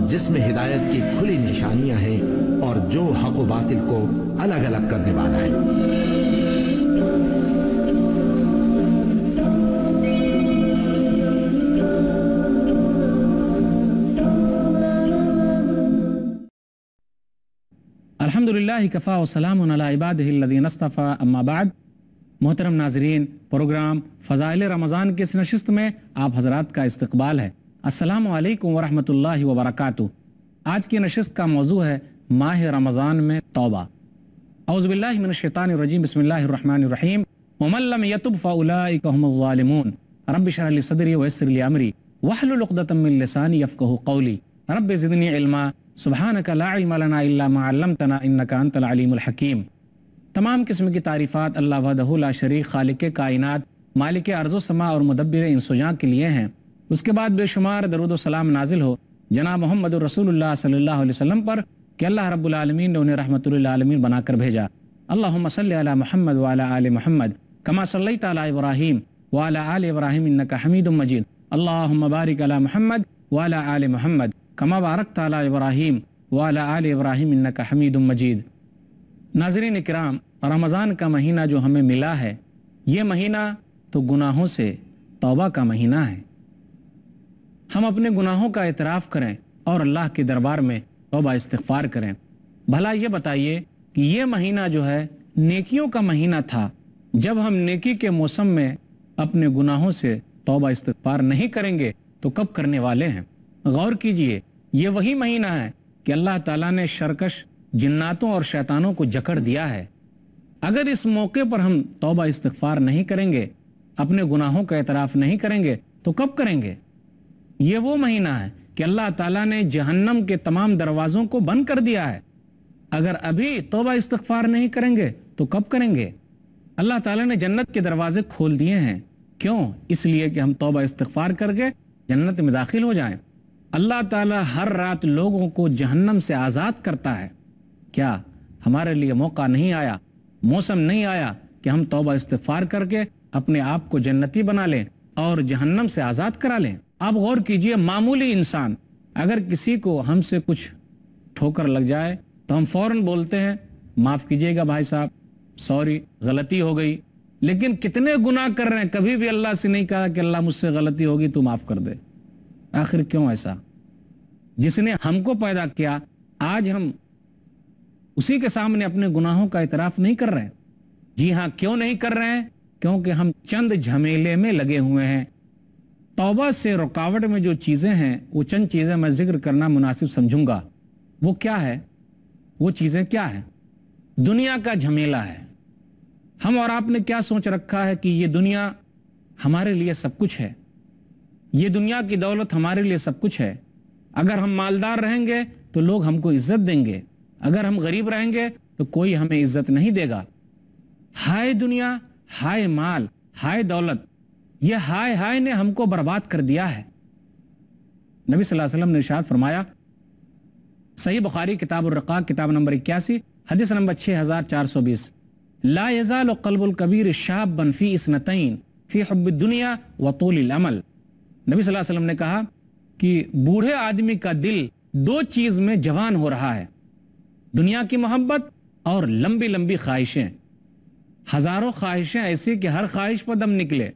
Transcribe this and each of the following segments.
جس میں ہدایت کی کھلی نشانیاں ہیں اور جو حق و باطل کو الگ الگ کرنے والا ہے۔ الحمدللہ کفا و سلام علی عبادہ الذین اصطفیٰ، اما بعد۔ محترم ناظرین، پروگرام فضائل رمضان کی اس نشست میں آپ حضرات کا استقبال ہے۔ السلام علیکم ورحمۃ اللہ وبرکاتہ۔ آج کی نشست کا موضوع ہے ماہ رمضان میں توبہ۔ اعوذ باللہ من الشیطان الرجیم، بسم اللہ الرحمن الرحیم۔ ومن لم یتب فاولئک هم الظالمون، رب اشرح لی صدری ویسر لی امری واحلل عقدۃ من لسانی یفقہوا قولی، رب زدنی علما سبحانک لا علم لنا الا ما علمتنا انک انت العلیم الحکیم۔ تمام قسم کی تعریفات اللہ وحدہ لا شریک، خالق کائنات، مالک ارض و سما اور مدبر انس و جان کے لیے ہیں۔ اس کے بعد بے شمار درود و سلام نازل ہو جناب محمد رسول اللہ صلی اللہ علیہ وسلم پر کہ اللہ رب العالمین نے انہیں رحمت للعالمین بنا کر بھیجا۔ اللہم صلی علی محمد وعلی آل محمد کما صلیت علی ابراہیم وعلی آل ابراہیم انک حمید مجید۔ اللہم بارک علی محمد وعلی آل محمد کما بارکت علی ابراہیم وعلی آل ابراہیم انک حمید مجید۔ ناظرین اکرام، رمضان کا مہینہ جو ہمیں ملا ہے، یہ مہینہ تو گناہوں سے توبہ کا مہینہ ہے۔ ہم اپنے گناہوں کا اعتراف کریں اور اللہ کے دربار میں توبہ استغفار کریں۔ بھلا یہ بتائیے کہ یہ مہینہ جو ہے نیکیوں کا مہینہ تھا، جب ہم نیکی کے موسم میں اپنے گناہوں سے توبہ استغفار نہیں کریں گے تو کب کرنے والے ہیں؟ غور کیجئے، یہ وہی مہینہ ہے کہ اللہ تعالیٰ نے شرکش جناتوں اور شیطانوں کو جکڑ دیا ہے۔ اگر اس موقع پر ہم توبہ استغفار نہیں کریں گے، اپنے گناہوں کا اعتراف نہیں کریں گے تو کب کریں گے؟ یہ وہ مہینہ ہے کہ اللہ تعالیٰ نے جہنم کے تمام دروازوں کو بند کر دیا ہے۔ اگر ابھی توبہ استغفار نہیں کریں گے تو کب کریں گے؟ اللہ تعالیٰ نے جنت کے دروازے کھول دیے ہیں۔ کیوں؟ اس لیے کہ ہم توبہ استغفار کر کے جنت میں داخل ہو جائیں۔ اللہ تعالیٰ ہر رات لوگوں کو جہنم سے آزاد کرتا ہے۔ کیا ہمارے لیے موقع نہیں آیا، موسم نہیں آیا کہ ہم توبہ استغفار کر کے اپنے آپ کو جنتی بنا لیں اور جہنم سے آزاد کرا لیں؟ آپ غور کیجئے، معمولی انسان اگر کسی کو ہم سے کچھ ٹھوکر لگ جائے تو ہم فوراً بولتے ہیں معاف کیجئے گا بھائی صاحب، سوری، غلطی ہو گئی۔ لیکن کتنے گناہ کر رہے ہیں، کبھی بھی اللہ سے نہیں کہا کہ اللہ مجھ سے غلطی ہوگی تو معاف کر دے۔ آخر کیوں ایسا؟ جس نے ہم کو پیدا کیا، آج ہم اسی کے سامنے اپنے گناہوں کا اعتراف نہیں کر رہے ہیں۔ جی ہاں، کیوں نہیں کر رہے ہیں؟ کیونکہ ہم چند جھمیلے میں لگے ہوئے ہیں۔ توبہ سے رکاوٹ میں جو چیزیں ہیں، وہ چند چیزیں میں ذکر کرنا مناسب سمجھوں گا۔ وہ کیا ہے؟ وہ چیزیں کیا ہیں؟ دنیا کا جھمیلہ ہے۔ ہم اور آپ نے کیا سوچ رکھا ہے کہ یہ دنیا ہمارے لیے سب کچھ ہے، یہ دنیا کی دولت ہمارے لیے سب کچھ ہے۔ اگر ہم مالدار رہیں گے تو لوگ ہم کو عزت دیں گے، اگر ہم غریب رہیں گے تو کوئی ہمیں عزت نہیں دے گا۔ ہائے دنیا، ہائے مال، ہائے دولت، یہ ہائے ہائے نے ہم کو برباد کر دیا ہے۔ نبی صلی اللہ علیہ وسلم نے ارشاد فرمایا، صحیح بخاری کتاب الرقاق کتاب نمبر 81 حدیث نمبر 6420، لا یزال قلب الکبیر شابا فی اثنتین فی حب الدنیا وطول العمل۔ نبی صلی اللہ علیہ وسلم نے کہا کہ بوڑھے آدمی کا دل دو چیز میں جوان ہو رہا ہے، دنیا کی محبت اور لمبی لمبی خواہشیں۔ ہزاروں خواہشیں ایسی کہ ہر خواہش پر دم نکلے،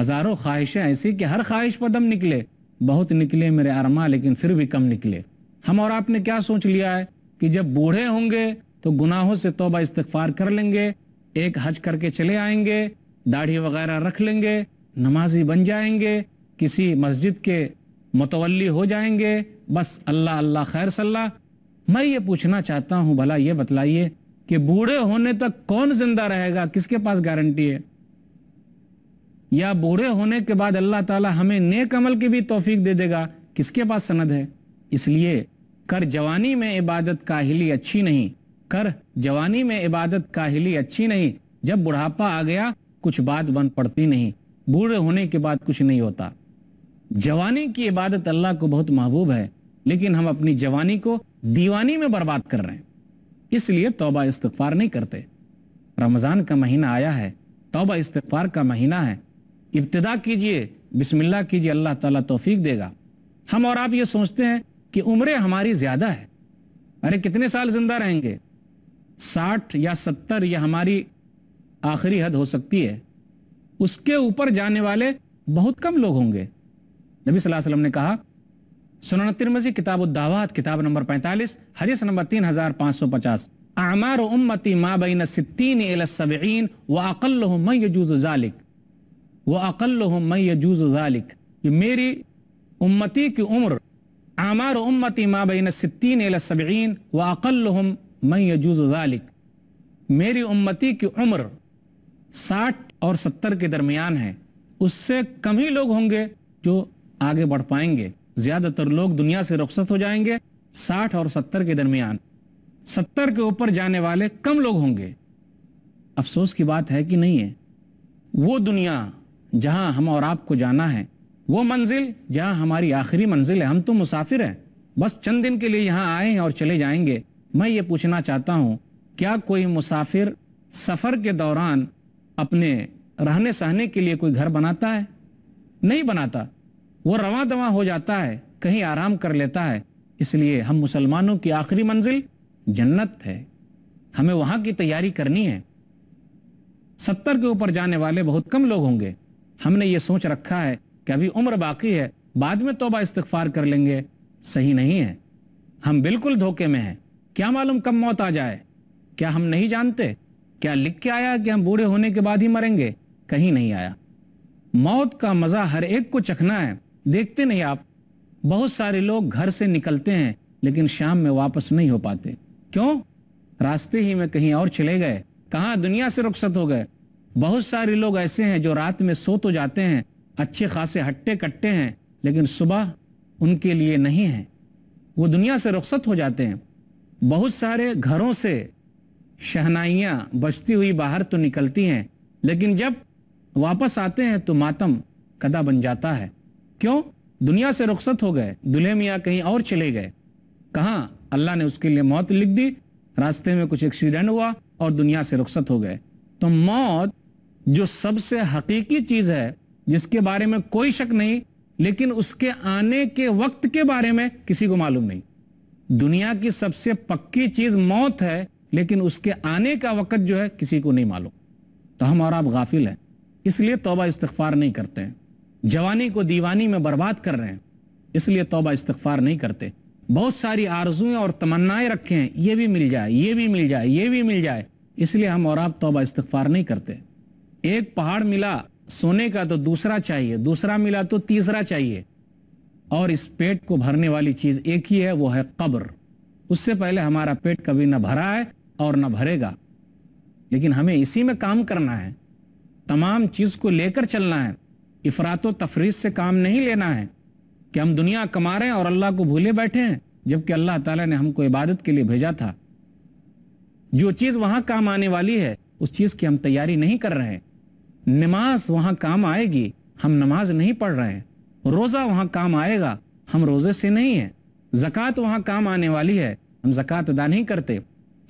ہزاروں خواہشیں ایسی کہ ہر خواہش پر دم نکلے، بہت نکلے میرے ارماں لیکن پھر بھی کم نکلے۔ ہم اور آپ نے کیا سوچ لیا ہے کہ جب بوڑھے ہوں گے تو گناہوں سے توبہ استغفار کر لیں گے، ایک حج کر کے چلے آئیں گے، داڑھی وغیرہ رکھ لیں گے، نمازی بن جائیں گے، کسی مسجد کے متولی ہو جائیں گے، بس اللہ اللہ خیر صلی اللہ۔ میں یہ پوچھنا چاہتا ہوں، بھلا یہ بتلائیے کہ بوڑھے ہونے تک کون زندہ رہے گا؟ کس کے پاس گارنٹی ہے؟ یا بوڑھے ہونے کے بعد اللہ تعالی ہمیں نیک عمل کی بھی توفیق دے دے گا؟ کس کے پاس سند ہے؟ اس لیے کر جوانی میں عبادت کاہلی اچھی نہیں، کر جوانی میں عبادت کاہلی اچھی نہیں، جب بڑھاپا آ گیا کچھ بات بن پڑتی نہیں، بوڑھے ہونے کے بعد کچھ نہیں ہوتا۔ جوانی کی عبادت اللہ کو بہت محبوب ہے، لیکن ہم اپنی جوانی کو دیوانی میں برباد کر رہے ہیں، اس لیے توبہ استغفار نہیں کرتے۔ رمضان کا مہینہ آیا ہے، توبہ استغفار کا مہینہ ہے، ابتدا کیجئے، بسم اللہ کیجئے، اللہ تعالیٰ توفیق دے گا۔ ہم اور آپ یہ سوچتے ہیں کہ عمریں ہماری زیادہ ہے. ارے کتنے سال زندہ رہیں گے؟ 60 یا 70 یہ ہماری آخری حد ہو سکتی ہے. اس کے اوپر جانے والے بہت کم لوگ ہوں گے. نبی صلی اللہ علیہ وسلم نے کہا، سنن ترمذی کتاب الدعوات کتاب نمبر 45 حدیث نمبر 3550، اعمار امتی ما بین 60 الی 70 واقلهم من يجوز ذلك واقلهم من يجوز ذلك. یہ میری امتی کی عمر، اعمار امتی ما بین 60 الی 70 واقلهم من يجوز ذلك، میری امتی کی عمر 60 اور 70 کے درمیان ہے. اس سے کم ہی لوگ ہوں گے جو آگے بڑھ پائیں گے. زیادہ تر لوگ دنیا سے رخصت ہو جائیں گے 60 اور 70 کے درمیان. 70 کے اوپر جانے والے کم لوگ ہوں گے. افسوس کی بات ہے کہ نہیں ہے. وہ دنیا جہاں ہم اور آپ کو جانا ہے، وہ منزل جہاں ہماری آخری منزل ہے. ہم تو مسافر ہیں، بس چند دن کے لیے یہاں آئے ہیں اور چلے جائیں گے. میں یہ پوچھنا چاہتا ہوں، کیا کوئی مسافر سفر کے دوران اپنے رہنے سہنے کے لیے کوئی گھر بناتا ہے؟ نہیں بناتا. وہ رواں دواں ہو جاتا ہے، کہیں آرام کر لیتا ہے. اس لیے ہم مسلمانوں کی آخری منزل جنت ہے، ہمیں وہاں کی تیاری کرنی ہے. 70 کے اوپر جانے والے بہت کم لوگ ہوں گے. ہم نے یہ سوچ رکھا ہے کہ ابھی عمر باقی ہے، بعد میں توبہ استغفار کر لیں گے. صحیح نہیں ہے. ہم بالکل دھوکے میں ہیں. کیا معلوم کب موت آ جائے؟ کیا ہم نہیں جانتے؟ کیا لکھ کے آیا کہ ہم بوڑھے ہونے کے بعد ہی مریں گے؟ کہیں نہیں آیا. موت کا مزہ ہر ایک کو چکھنا ہے. دیکھتے نہیں آپ، بہت سارے لوگ گھر سے نکلتے ہیں لیکن شام میں واپس نہیں ہو پاتے. کیوں؟ راستے ہی میں کہیں اور چلے گئے، کہاں دنیا سے رخصت ہو گئے. بہت سارے لوگ ایسے ہیں جو رات میں سو تو جاتے ہیں، اچھے خاصے ہٹے کٹے ہیں، لیکن صبح ان کے لیے نہیں ہے، وہ دنیا سے رخصت ہو جاتے ہیں. بہت سارے گھروں سے شہنائیاں بجتی ہوئی باہر تو نکلتی ہیں، لیکن جب واپس آتے ہیں تو ماتم کدا بن جاتا ہے. کیوں؟ دنیا سے رخصت ہو گئے، دلہے میاں کہیں اور چلے گئے. کہاں؟ اللہ نے اس کے لیے موت لکھ دی، راستے میں کچھ ایکسیڈنٹ ہوا اور دنیا سے رخصت ہو گئے. تو موت جو سب سے حقیقی چیز ہے، جس کے بارے میں کوئی شک نہیں، لیکن اس کے آنے کے وقت کے بارے میں کسی کو معلوم نہیں. دنیا کی سب سے پکی چیز موت ہے، لیکن اس کے آنے کا وقت جو ہے کسی کو نہیں معلوم. تو ہم اور آپ غافل ہیں، اس لیے توبہ استغفار نہیں کرتے ہیں. جوانی کو دیوانی میں برباد کر رہے ہیں، اس لیے توبہ استغفار نہیں کرتے. بہت ساری آرزویں اور تمنائیں رکھے ہیں، یہ بھی مل جائے، یہ بھی مل جائے، یہ بھی مل جائے، اس لیے ہم اور آپ توبہ استغفار نہیں کرتے. ایک پہاڑ ملا سونے کا تو دوسرا چاہیے، دوسرا ملا تو تیسرا چاہیے. اور اس پیٹ کو بھرنے والی چیز ایک ہی ہے، وہ ہے قبر. اس سے پہلے ہمارا پیٹ کبھی نہ بھرا ہے اور نہ بھرے گا. لیکن ہمیں اسی میں کام کرنا ہے، تمام چیز کو لے کر چلنا ہے. افراط و تفریط سے کام نہیں لینا ہے کہ ہم دنیا کما رہے ہیں اور اللہ کو بھولے بیٹھے ہیں، جبکہ اللہ تعالیٰ نے ہم کو عبادت کے لیے بھیجا تھا. جو چیز وہاں کام آنے والی ہے اس چیز کی ہم تیاری نہیں کر رہے ہیں. نماز وہاں کام آئے گی، ہم نماز نہیں پڑھ رہے ہیں. روزہ وہاں کام آئے گا، ہم روزے سے نہیں ہیں. زکوٰۃ وہاں کام آنے والی ہے، ہم زکوٰۃ ادا نہیں کرتے.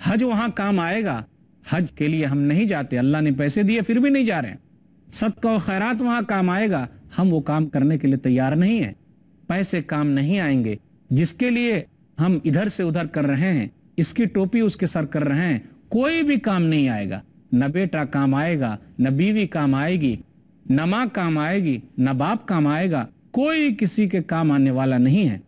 حج وہاں کام آئے گا، حج کے لیے ہم نہیں جاتے. اللہ نے پیسے دیے پھر بھی نہیں جا رہے ہیں. صدقہ و خیرات وہاں کام آئے گا، ہم وہ کام کرنے کے لیے تیار نہیں ہیں. پیسے کام نہیں آئیں گے. جس کے لیے ہم ادھر سے ادھر کر رہے ہیں، اس کی ٹوپی اس کے سر کر رہے ہیں، کوئی بھی کام نہیں آئے گا. نہ بیٹا کام آئے گا، نہ بیوی کام آئے گی، نہ ماں کام آئے گی، نہ باپ کام آئے گا. کوئی کسی کے کام آنے والا نہیں ہے.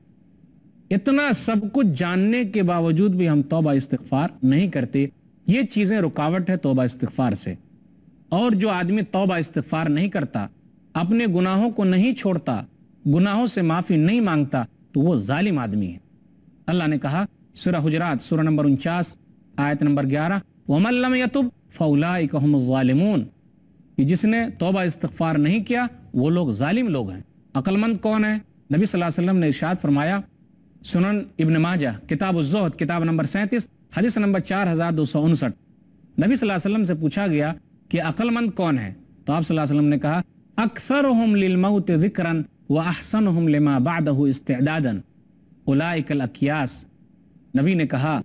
اتنا سب کچھ جاننے کے باوجود بھی ہم توبہ استغفار نہیں کرتے. یہ چیزیں رکاوٹ ہے توبہ استغفار سے. اور جو آدمی توبہ استغفار نہیں کرتا، اپنے گناہوں کو نہیں چھوڑتا، گناہوں سے معافی نہیں مانگتا، تو وہ ظالم آدمی ہے. اللہ نے کہا سورہ حجرات سورہ نمبر 49 آیت نمبر 11، وَمَن لَّمْ يَتُبْ فَأُولَٰئِكَ هُمُ الظَّالِمُونَ. کہ جس نے توبہ استغفار نہیں کیا وہ لوگ ظالم لوگ ہیں. عقل مند کون ہے؟ نبی صلی اللہ علیہ وسلم نے ارشاد فرمایا، سنن ابن ماجہ کتاب الزہد کتاب نمبر 37 حدیث نمبر 4259. نبی صلی اللہ علیہ وسلم سے پوچھا گیا کہ عقل مند کون ہے؟ تو آپ صلی اللہ علیہ وسلم نے کہا، اکثرهم للموت ذکرا واحسنهم لما بعده استعدادا اولئک الاکیاس. نبی نے کہا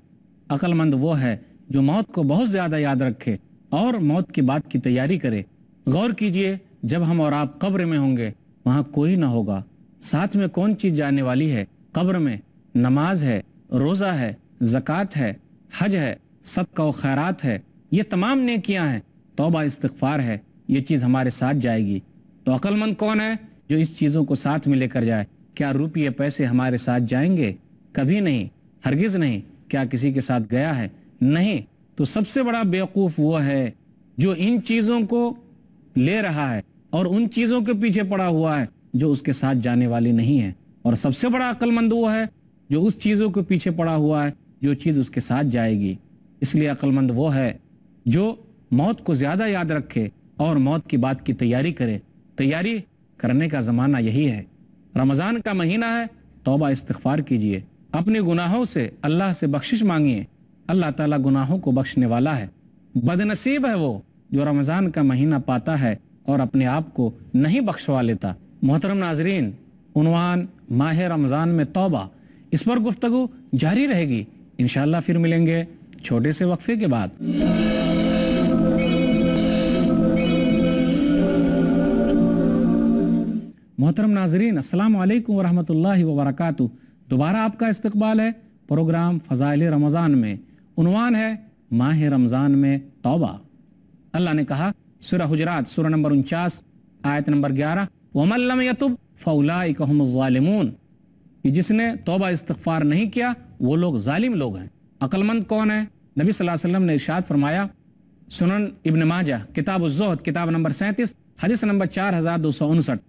عقل مند وہ ہے جو موت کو بہت زیادہ یاد رکھے اور موت کی بات کی تیاری کرے. غور کیجئے، جب ہم اور آپ قبر میں ہوں گے وہاں کوئی نہ ہوگا. ساتھ میں کون چیز جانے والی ہے؟ قبر میں نماز ہے، روزہ ہے، زکوٰۃ ہے، حج ہے، صدقہ و خیرات ہے، یہ تمام نیکیاں ہیں، توبہ استغفار ہے، یہ چیز ہمارے ساتھ جائے گی۔ تو عقل مند کون ہے جو اس چیزوں کو ساتھ میں لے کر جائے؟ کیا روپیے پیسے ہمارے ساتھ جائیں گے؟ کبھی نہیں، ہرگز نہیں۔ کیا کسی کے ساتھ گیا ہے؟ نہیں۔ تو سب سے بڑا بیوقوف وہ ہے جو ان چیزوں کو لے رہا ہے اور ان چیزوں کے پیچھے پڑا ہوا ہے جو اس کے ساتھ جانے والی نہیں ہے، اور سب سے بڑا عقل مند وہ ہے جو اس چیزوں کے پیچھے پڑا ہوا ہے جو چیز اس کے ساتھ جائے گی۔ اس لیے عقل مند وہ ہے جو موت کو زیادہ یاد رکھے اور موت کی بات کی تیاری کرے۔ تیاری کرنے کا زمانہ یہی ہے، رمضان کا مہینہ ہے، توبہ استغفار کیجئے، اپنے گناہوں سے اللہ سے بخشش مانگیے، اللہ تعالیٰ گناہوں کو بخشنے والا ہے۔ بد نصیب ہے وہ جو رمضان کا مہینہ پاتا ہے اور اپنے آپ کو نہیں بخشوا لیتا۔ محترم ناظرین، عنوان ماہ رمضان میں توبہ، اس پر گفتگو جاری رہے گی، انشاءاللہ پھر ملیں گے چھوٹے سے وقفے کے بعد۔ محترم ناظرین، السلام علیکم ورحمۃ اللہ وبرکاتہ۔ دوبارہ آپ کا استقبال ہے پروگرام فضائل رمضان میں۔ عنوان ہے ماہ رمضان میں توبہ۔ اللہ نے کہا سورہ حجرات سورہ نمبر 49 آیت نمبر 11، وَمَن لَّمْ يَتُبْ فَأُولَٰئِكَ هُمُ الظَّالِمُونَ، کہ جس نے توبہ استغفار نہیں کیا وہ لوگ ظالم لوگ ہیں۔ عقل مند کون ہے؟ نبی صلی اللہ علیہ وسلم نے ارشاد فرمایا، سنن ابن ماجہ کتاب الزہد کتاب نمبر 37 حدیث نمبر 4259،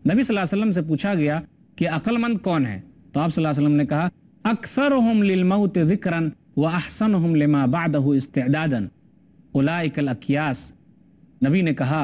نبی صلی اللہ علیہ وسلم سے پوچھا گیا کہ عقل مند کون ہے؟ تو آپ صلی اللہ علیہ وسلم نے کہا اکثرهم للموت ذکرا واحسنهم لما بعده استعدادا اولئک الاکیاس۔ نبی نے کہا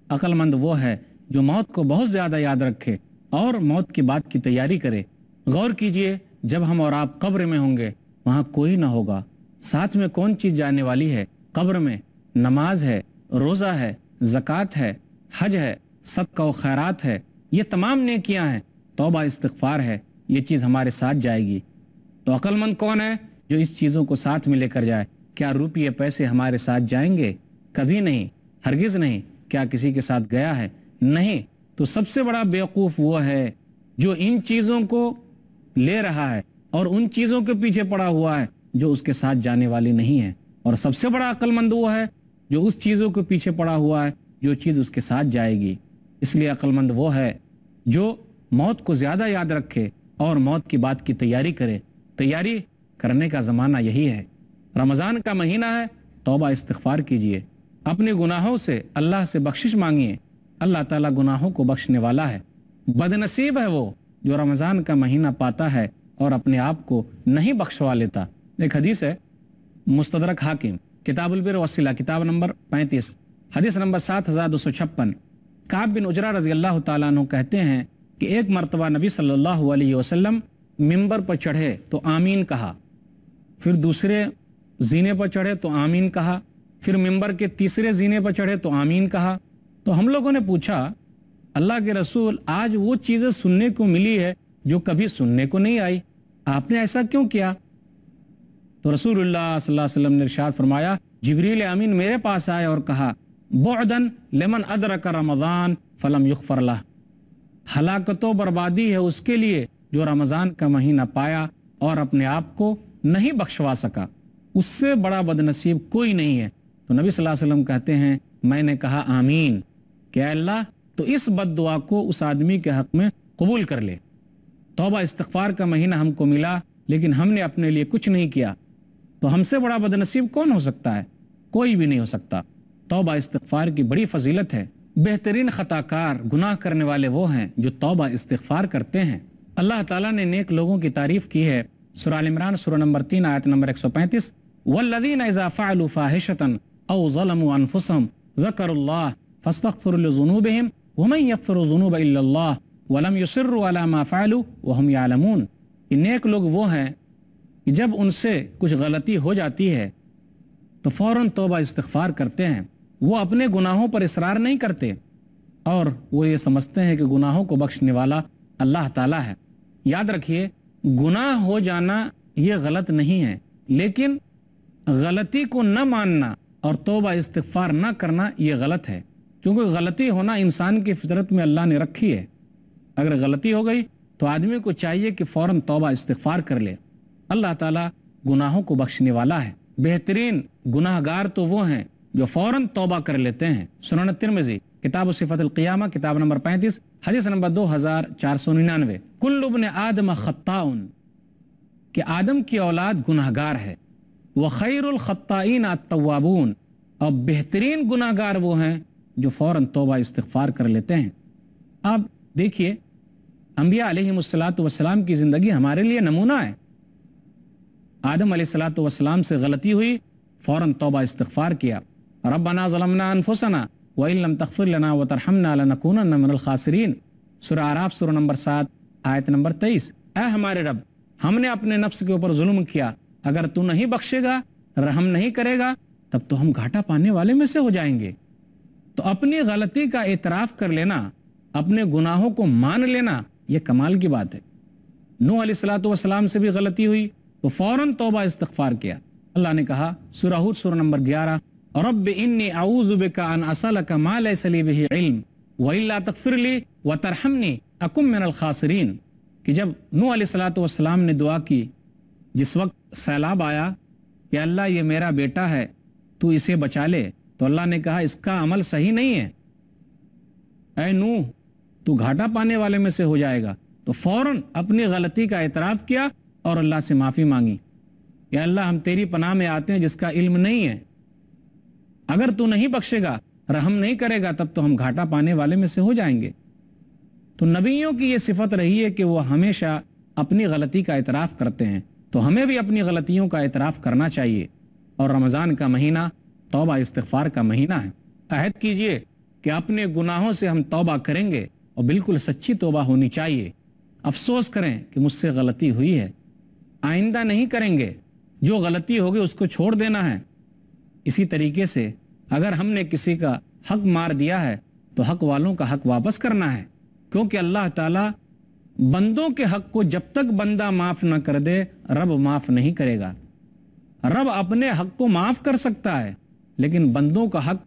عقل مند وہ ہے جو موت کو بہت زیادہ یاد رکھے اور موت کی بات کی تیاری کرے۔ غور کیجئے، جب ہم اور آپ قبر میں ہوں گے وہاں کوئی نہ ہوگا، ساتھ میں کون چیز جانے والی ہے؟ قبر میں نماز ہے، روزہ ہے، زکوٰۃ ہے، حج ہے، صدقہ و خیرات ہے، یہ تمام نیکیاں ہیں، توبہ استغفار ہے، یہ چیز ہمارے ساتھ جائے گی۔ تو عقل مند کون ہے جو اس چیزوں کو ساتھ میں لے کر جائے؟ کیا روپیے پیسے ہمارے ساتھ جائیں گے؟ کبھی نہیں، ہرگز نہیں۔ کیا کسی کے ساتھ گیا ہے؟ نہیں۔ تو سب سے بڑا بیوقوف وہ ہے جو ان چیزوں کو لے رہا ہے اور ان چیزوں کے پیچھے پڑا ہوا ہے جو اس کے ساتھ جانے والی نہیں ہے، اور سب سے بڑا عقل مند وہ ہے جو اس چیزوں کے پیچھے پڑا ہوا ہے جو چیز اس کے ساتھ جائے گی۔ اس لیے عقل مند وہ ہے جو موت کو زیادہ یاد رکھے اور موت کی بات کی تیاری کرے۔ تیاری کرنے کا زمانہ یہی ہے، رمضان کا مہینہ ہے، توبہ استغفار کیجئے، اپنے گناہوں سے اللہ سے بخشش مانگیے، اللہ تعالیٰ گناہوں کو بخشنے والا ہے۔ بد نصیب ہے وہ جو رمضان کا مہینہ پاتا ہے اور اپنے آپ کو نہیں بخشوا لیتا۔ ایک حدیث ہے مستدرک حاکم کتاب البر والصلہ کتاب نمبر 35 حدیث نمبر 7256، کعب بن عجرہ رضی اللہ تعالیٰ عنہ کہتے ہیں کہ ایک مرتبہ نبی صلی اللہ علیہ وسلم ممبر پر چڑھے تو آمین کہا، پھر دوسرے زینے پر چڑھے تو آمین کہا، پھر ممبر کے تیسرے زینے پر چڑھے تو آمین کہا۔ تو ہم لوگوں نے پوچھا اللہ کے رسول، آج وہ چیزیں سننے کو ملی ہے جو کبھی سننے کو نہیں آئی، آپ نے ایسا کیوں کیا؟ تو رسول اللہ صلی اللہ علیہ وسلم نے ارشاد فرمایا، جبریل امین میرے پاس آئے اور کہا بعدن لمن ادرک رمضان فلم یغفر لہ، ہلاکت و بربادی ہے اس کے لیے جو رمضان کا مہینہ پایا اور اپنے آپ کو نہیں بخشوا سکا، اس سے بڑا بد نصیب کوئی نہیں ہے۔ تو نبی صلی اللہ علیہ وسلم کہتے ہیں میں نے کہا آمین، کہ اے اللہ تو اس بد دعا کو اس آدمی کے حق میں قبول کر لے۔ توبہ استغفار کا مہینہ ہم کو ملا لیکن ہم نے اپنے لیے کچھ نہیں کیا، تو ہم سے بڑا بد نصیب کون ہو سکتا ہے؟ کوئی بھی نہیں ہو سکتا۔ توبہ استغفار کی بڑی فضیلت ہے۔ بہترین خطا کار گناہ کرنے والے وہ ہیں جو توبہ استغفار کرتے ہیں۔ اللہ تعالیٰ نے نیک لوگوں کی تعریف کی ہے، سورہ ال عمران سورہ نمبر 3 آیت نمبر 135، والذین اذا فعلوا فاحشۃ او ظلموا انفسهم ذکروا اللہ فاستغفروا لذنوبهم ومن یغفر الذنوب الا اللہ ولم یصروا علی ما فعلوا وهم یعلمون۔ کہ نیک لوگ وہ ہیں کہ جب ان سے کچھ غلطی ہو جاتی ہے تو فوراً توبہ استغفار کرتے ہیں، وہ اپنے گناہوں پر اصرار نہیں کرتے اور وہ یہ سمجھتے ہیں کہ گناہوں کو بخشنے والا اللہ تعالیٰ ہے۔ یاد رکھیے، گناہ ہو جانا یہ غلط نہیں ہے، لیکن غلطی کو نہ ماننا اور توبہ استغفار نہ کرنا یہ غلط ہے، کیونکہ غلطی ہونا انسان کی فطرت میں اللہ نے رکھی ہے۔ اگر غلطی ہو گئی تو آدمی کو چاہیے کہ فوراً توبہ استغفار کر لے. اللہ تعالیٰ گناہوں کو بخشنے والا ہے. بہترین گناہ گار تو وہ ہیں جو فوراً توبہ کر لیتے ہیں. سنن ترمذی کتاب صفت القیامہ کتاب نمبر 35 حدیث نمبر 2499. کل ابن آدم خطاء کہ آدم کی اولاد گناہ گار ہے. وخیر الخطائین التوابون اور بہترین گناہ گار وہ ہیں جو فوراً توبہ استغفار کر لیتے ہیں. اب دیکھیے انبیاء علیہم الصلاۃ والسلام کی زندگی ہمارے لیے نمونہ ہے. آدم علیہ الصلاۃ والسلام سے غلطی ہوئی, فوراً توبہ استغفار کیا. ربنا ظلمنا انفسنا وان لم تغفر لنا وترحمنا لنکونن من الخاسرین. سورہ اعراف سورہ نمبر 7 آیت نمبر 23. اے ہمارے رب, ہم نے اپنے نفس کے اوپر ظلم کیا, اگر تو نہیں بخشے گا, رحم نہیں کرے گا, تب تو ہم گھاٹا پانے والے میں سے ہو جائیں گے. تو اپنی غلطی کا اعتراف کر لینا, اپنے گناہوں کو مان لینا, یہ کمال کی بات ہے. نوح علیہ الصلوۃ والسلام سے بھی غلطی ہوئی تو فوراً توبہ استغفار کیا. اللہ نے کہا سورہ ہود سورہ نمبر 11 رب انی اعوذ بک ان اسالک ما لیس لی بہ علم والا تغفر لی وترحمنی اکن من الخاسرین. کہ جب نوح علیہ الصلوۃ والسلام نے دعا کی, جس وقت سیلاب آیا کہ اللہ یہ میرا بیٹا ہے تو اسے بچا لے, تو اللہ نے کہا اس کا عمل صحیح نہیں ہے, اے نوح تو گھاٹا پانے والے میں سے ہو جائے گا. تو فوراً اپنی غلطی کا اعتراف کیا اور اللہ سے معافی مانگی کہ اللہ ہم تیری پناہ میں آتے ہیں جس کا علم نہیں ہے, اگر تو نہیں بخشے گا, رحم نہیں کرے گا, تب تو ہم گھاٹا پانے والے میں سے ہو جائیں گے. تو نبیوں کی یہ صفت رہی ہے کہ وہ ہمیشہ اپنی غلطی کا اعتراف کرتے ہیں. تو ہمیں بھی اپنی غلطیوں کا اعتراف کرنا چاہیے. اور رمضان کا مہینہ توبہ استغفار کا مہینہ ہے. عہد کیجئے کہ اپنے گناہوں سے ہم توبہ کریں گے, اور بالکل سچی توبہ ہونی چاہیے. افسوس کریں کہ مجھ سے غلطی ہوئی ہے, آئندہ نہیں کریں گے, جو غلطی ہوگی اس کو چھوڑ دینا ہے. اسی طریقے سے اگر ہم نے کسی کا حق مار دیا ہے تو حق والوں کا حق واپس کرنا ہے, کیونکہ اللہ تعالیٰ بندوں کے حق کو جب تک بندہ معاف نہ کر دے رب معاف نہیں کرے گا. رب اپنے حق کو معاف کر سکتا ہے, لیکن بندوں کا حق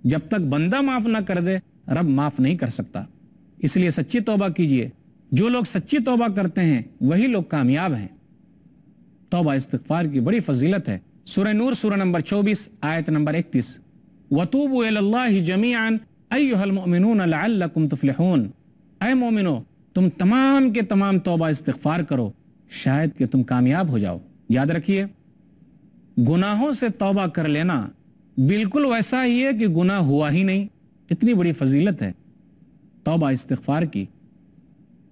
جب تک بندہ معاف نہ کر دے رب معاف نہیں کر سکتا. اس لیے سچی توبہ کیجئے. جو لوگ سچی توبہ کرتے ہیں وہی لوگ کامیاب ہیں. توبہ استغفار کی بڑی فضیلت ہے. سورہ نور سورہ نمبر 24 آیت نمبر 31 وَتُوبُوا إِلَى اللَّهِ جَمِيعًا أَيُّهَا الْمُؤْمِنُونَ لَعَلَّكُمْ تُفْلِحُونَ. اے مومنو, تم تمام کے تمام توبہ استغفار کرو, شاید کہ تم کامیاب ہو جاؤ. یاد رکھیے, گناہوں سے توبہ کر لینا بالکل ویسا ہی ہے کہ گناہ ہوا ہی نہیں. اتنی بڑی فضیلت ہے توبہ استغفار کی.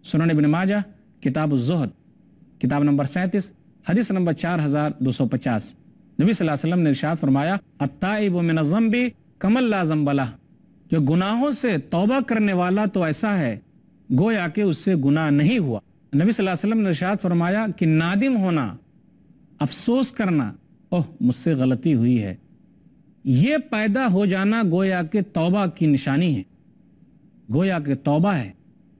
سنن ابن ماجہ کتاب الزہد کتاب نمبر 37 حدیث نمبر 4250. نبی صلی اللہ علیہ وسلم نے ارشاد فرمایا التائب من الذنب کمن لا ذنب لہ. جو گناہوں سے توبہ کرنے والا تو ایسا ہے گویا کہ اس سے گناہ نہیں ہوا. نبی صلی اللہ علیہ وسلم نے ارشاد فرمایا کہ نادم ہونا, افسوس کرنا, اوہ مجھ سے غلطی ہوئی ہے, یہ پیدا ہو جانا گویا کہ توبہ کی نشانی ہے, گویا کہ توبہ ہے.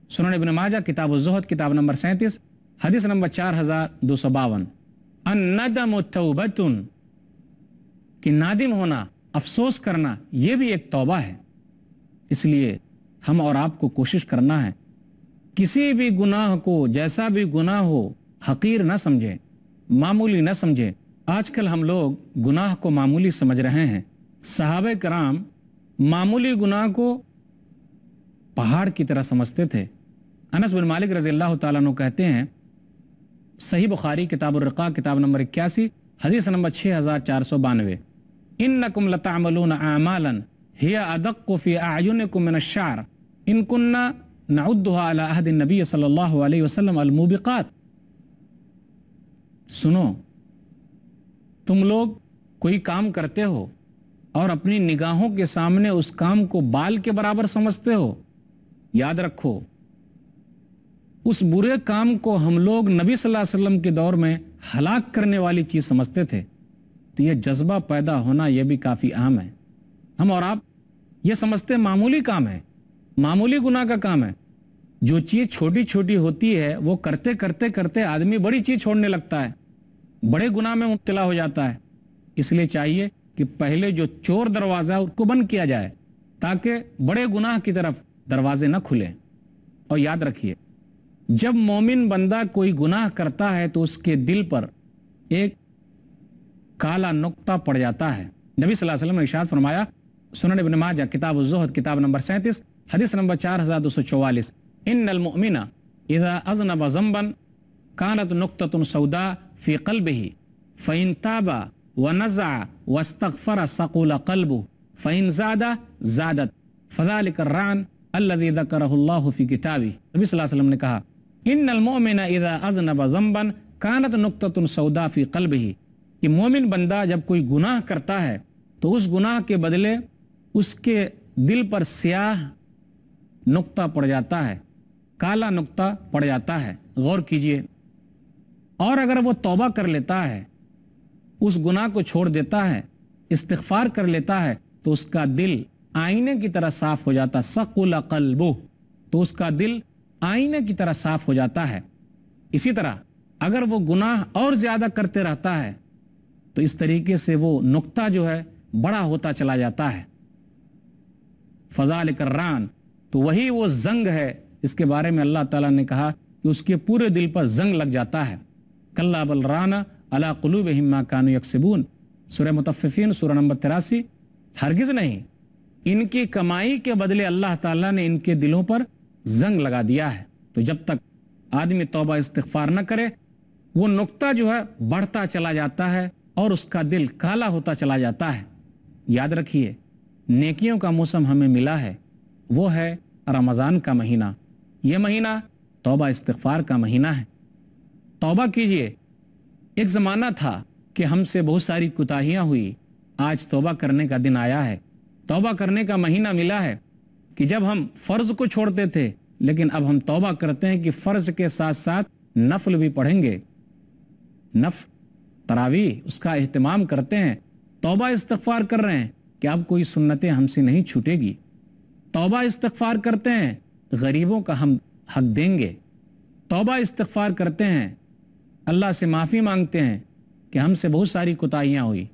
سنن ابن ماجہ کتاب الزہد کتاب نمبر 37 حدیث نمبر 4252 الندم توبۃ. کہ نادم ہونا, افسوس کرنا, یہ بھی ایک توبہ ہے. اس لیے ہم اور آپ کو کوشش کرنا ہے کسی بھی گناہ کو, جیسا بھی گناہ ہو, حقیر نہ سمجھیں, معمولی نہ سمجھیں. آج کل ہم لوگ گناہ کو معمولی سمجھ رہے ہیں. صحابہ کرام معمولی گناہ کو پہاڑ کی طرح سمجھتے تھے. انس بن مالک رضی اللہ تعالیٰ عنہ کہتے ہیں, صحیح بخاری کتاب الرقاق کتاب نمبر 81 حدیث نمبر 6492 انکم لتعملون اعمالا هي ادق في اعینکم من الشعر ان كنا نعدها على عهد النبی صلی اللہ علیہ وسلم الموبقات. سنو, تم لوگ کوئی کام کرتے ہو اور اپنی نگاہوں کے سامنے اس کام کو بال کے برابر سمجھتے ہو. یاد رکھو, اس برے کام کو ہم لوگ نبی صلی اللہ علیہ وسلم کے دور میں ہلاک کرنے والی چیز سمجھتے تھے. تو یہ جذبہ پیدا ہونا یہ بھی کافی اہم ہے. ہم اور آپ یہ سمجھتے معمولی کام ہے, معمولی گناہ کا کام ہے. جو چیز چھوٹی چھوٹی ہوتی ہے وہ کرتے کرتے کرتے آدمی بڑی چیز چھوڑنے لگتا ہے, بڑے گناہ میں مبتلا ہو جاتا ہے. اس لیے چاہیے کہ پہلے جو چور دروازہ اس کو بند کیا جائے تاکہ بڑے گناہ کی طرف دروازے نہ کھلیں. اور یاد رکھیے, جب مومن بندہ کوئی گناہ کرتا ہے تو اس کے دل پر ایک کالا نقطہ پڑ جاتا ہے. نبی صلی اللہ علیہ وسلم نے ارشاد فرمایا سنن ابن ماجہ کتاب الزہد کتاب نمبر 37 حدیث نمبر 4244 ان المؤمن اذا اذنب ذنبا كانت نقطة سوداء في قلبه فإن تاب ونزع واستغفر ثقل قلبه فإن زاد زادت فذلك الرعن الذي ذكره الله في كتابه. نبی صلی اللہ علیہ وسلم نے کہا ان المؤمن اذا اذنب ذنبا كانت نقطة سوداء في قلبه کہ مومن بندہ جب کوئی گناہ کرتا ہے تو اس گناہ کے بدلے اس کے دل پر سیاہ نقطہ پڑ جاتا ہے, کالا نقطہ پڑ جاتا ہے. غور کیجئے. اور اگر وہ توبہ کر لیتا ہے, اس گناہ کو چھوڑ دیتا ہے, استغفار کر لیتا ہے تو اس کا دل آئینے کی طرح صاف ہو جاتا. ثقل قلبہ, تو اس کا دل آئینے کی طرح صاف ہو جاتا ہے. اسی طرح اگر وہ گناہ اور زیادہ کرتے رہتا ہے تو اس طریقے سے وہ نقطہ جو ہے بڑا ہوتا چلا جاتا ہے. فذالک الران, تو وہی وہ زنگ ہے اس کے بارے میں اللہ تعالیٰ نے کہا کہ اس کے پورے دل پر زنگ لگ جاتا ہے. کلا بل ران علی قلوبہم ما کانوا یکسبون, سورہ مطففین سورہ نمبر 83. ہرگز نہیں, ان کی کمائی کے بدلے اللہ تعالیٰ نے ان کے دلوں پر زنگ لگا دیا ہے. تو جب تک آدمی توبہ استغفار نہ کرے وہ نقطہ جو ہے بڑھتا چلا جاتا ہے اور اس کا دل کالا ہوتا چلا جاتا ہے. یاد رکھیے نیکیوں کا موسم ہمیں ملا ہے, وہ ہے رمضان کا مہینہ. یہ مہینہ توبہ استغفار کا مہینہ ہے. توبہ کیجئے. ایک زمانہ تھا کہ ہم سے بہت ساری کوتاہیاں ہوئی, آج توبہ کرنے کا دن آیا ہے. توبہ کرنے کا مہینہ ملا ہے کہ جب ہم فرض کو چھوڑتے تھے لیکن اب ہم توبہ کرتے ہیں کہ فرض کے ساتھ ساتھ نفل بھی پڑھیں گے. نفل تراویح اس کا اہتمام کرتے ہیں. توبہ استغفار کر رہے ہیں کہ اب کوئی سنتیں ہم سے نہیں چھوٹے گی. توبہ استغفار کرتے ہیں غریبوں کا ہم حق دیں گے. توبہ استغفار کرتے ہیں, اللہ سے معافی مانگتے ہیں کہ ہم سے بہت ساری کوتاہیاں ہوئی,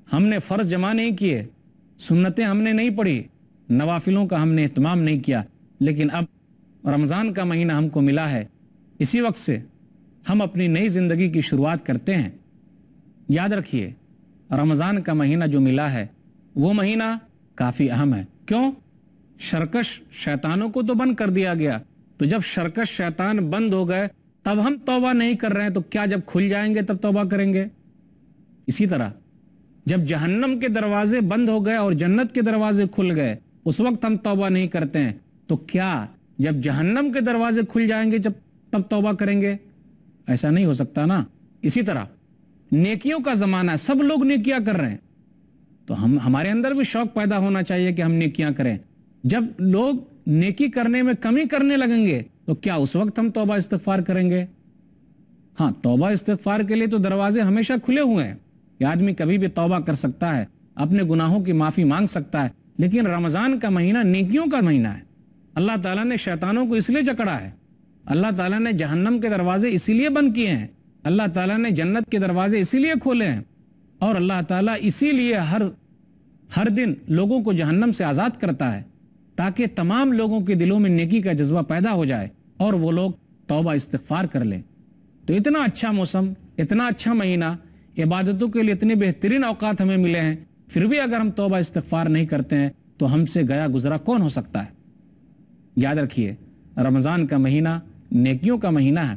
ہم نے فرض جمع نہیں کیے, سنتیں ہم نے نہیں پڑھی, نوافلوں کا ہم نے اہتمام نہیں کیا, لیکن اب رمضان کا مہینہ ہم کو ملا ہے, اسی وقت سے ہم اپنی نئی زندگی کی شروعات کرتے ہیں. یاد رکھیے رمضان کا مہینہ جو ملا ہے وہ مہینہ کافی اہم ہے. کیوں؟ شرکش شیطانوں کو تو بند کر دیا گیا, تو جب شرکش شیطان بند ہو گئے تب ہم توبہ نہیں کر رہے ہیں, تو کیا جب کھل جائیں گے تب توبہ کریں گے؟ اسی طرح جب جہنم کے دروازے بند ہو گئے اور جنت کے دروازے کھل گئے اس وقت ہم توبہ نہیں کرتے ہیں, تو کیا جب جہنم کے دروازے کھل جائیں گے تب توبہ کریں گے؟ ایسا نہیں ہو سکتا نا. اسی طرح نیکیوں کا زمانہ ہے, سب لوگ نیکیاں کر رہے ہیں, تو ہمارے اندر بھی شوق پیدا ہونا چاہیے کہ ہم نیکیاں کریں. جب لوگ نیکی کرنے میں کمی کرنے لگیں گے تو کیا اس وقت ہم توبہ استغفار کریں گے؟ ہاں, توبہ استغفار کے لیے تو دروازے ہمیشہ کھلے ہوئے ہیں کہ آدمی کبھی بھی توبہ کر سکتا ہے, اپنے گناہوں کی معافی مانگ سکتا ہے. لیکن رمضان کا مہینہ نیکیوں کا مہینہ ہے. اللہ تعالیٰ نے شیطانوں کو اس لیے جکڑا ہے, اللہ تعالیٰ نے جہنم کے دروازے اسی لیے بند کیے ہیں, اللہ تعالیٰ نے جنت کے دروازے اسی لیے کھولے ہیں, اور اللہ تعالیٰ اسی لیے ہر دن لوگوں کو جہنم سے آزاد کرتا ہے تاکہ تمام لوگوں کے دلوں میں نیکی کا جذبہ پیدا ہو جائے اور وہ لوگ توبہ استغفار کر لیں. تو اتنا اچھا موسم, اتنا اچھا مہینہ, عبادتوں کے لیے اتنے بہترین اوقات ہمیں ملے ہیں, پھر بھی اگر ہم توبہ استغفار نہیں کرتے ہیں تو ہم سے گیا گزرا کون ہو سکتا ہے؟ یاد رکھیے رمضان کا مہینہ نیکیوں کا مہینہ ہے,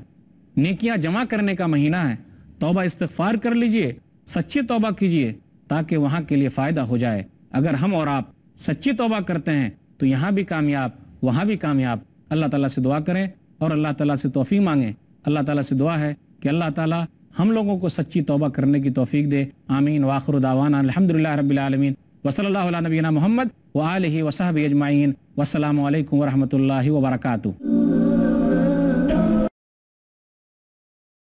نیکیاں جمع کرنے کا مہینہ ہے. توبہ استغفار کر لیجئے, سچی توبہ کیجئے تاکہ وہاں کے لیے فائدہ ہو جائے. اگر ہم اور آپ سچی توبہ کرتے ہیں تو یہاں بھی کامیاب وہاں بھی کامیاب. اللہ تعالیٰ سے دعا کریں اور اللہ تعالیٰ سے توفیق مانگیں. اللہ تعالیٰ سے دعا ہے کہ اللہ تعالیٰ ہم لوگوں کو سچی توبہ کرنے کی توفیق دے. آمین. وآخر دعوانا الحمدللہ رب العالمین وصلی اللہ علی نبینا محمد وآلہ وصحبہ اجمعین. والسلام علیکم ورحمۃ اللہ وبرکاتہ.